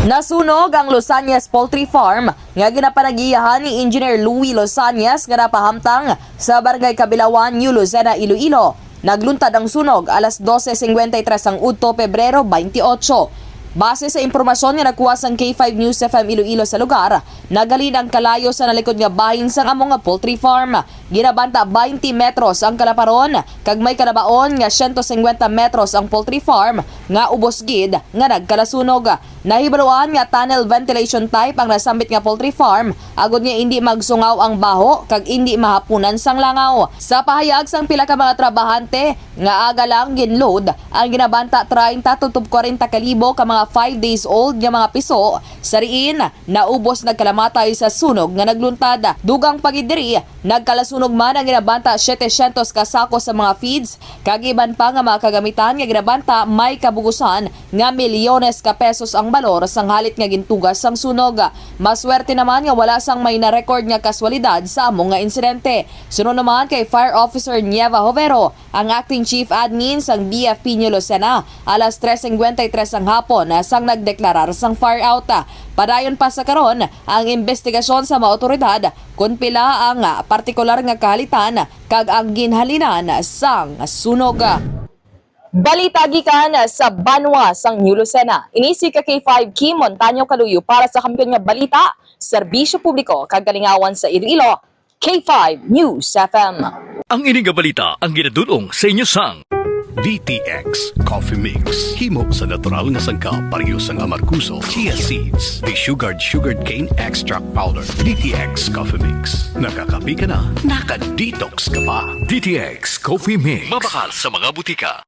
Nasunog ang Losanyas Poultry Farm nga ginapanagiyahan ni Engineer Louie Losanyas nga napahamtang sa Barangay Kabilawan, New Lucena, Iloilo. Nagluntad ang sunog alas 12:53 ang udto Pebrero 28. Base sa impormasyon nga nakuha sang K5 News FM Iloilo sa lugar, nagalin ang kalayo sa nalikod nga bahin sang among nga poultry farm. Ginabanta 20 metros ang kalaparon, kag may kalabaon nga 150 metros ang poultry farm nga ubos gid nga nagkalasunog. Nahibaluan nga tunnel ventilation type ang nasambit nga poultry farm, agud nga hindi magsungaw ang baho kag hindi mahapunan sang langaw. Sa pahayag sang pila ka mga trabahante nga aga lang ginload ang ginabanta 30 tutob 40 kalibo ka mga 5 days old nga mga piso, sa riin naubos nagkalamatay sa sunog nga nagluntad. Dugang pagidiri nagkalasunog man ang ginabanta 700 ka sako sa mga feeds, kag iban pa nga mga kagamitan nga ginabanta may kabugusan nga milyones ka pesos ang balor sang halit nga gintugas sang sunog. Maswerte naman nga wala sang may na-record nga kaswalidad sa among nga insidente. Sunod naman kay Fire Officer Nieva Hovero, ang acting chief admin sang BFP New Lucena, alas 3:53 ang hapon sang nagdeklarar sang fire out. Padayon pa sa karon ang investigasyon sa mga otoridad kung pila ang partikular nga kahalitan kag ang ginhalinan sang sunog. Balita gikan sa Banwa sang New Lucena. Inisi ka K5 Kim Montaño Kaluyo para sa kampiyon nga balita, serbisyo publiko kag kalingawan sa Iloilo. K5 News FM. Ang ining nga balita ang ginadulong sa inyo sang DTX Coffee Mix. Himo sa natural nga sangka pareho sang amarkuso, chia seeds, sugared cane extract powder. DTX Coffee Mix. Nakakapi ka na, naka-detox ka pa. DTX Coffee Mix. Mabakal sa mga butika.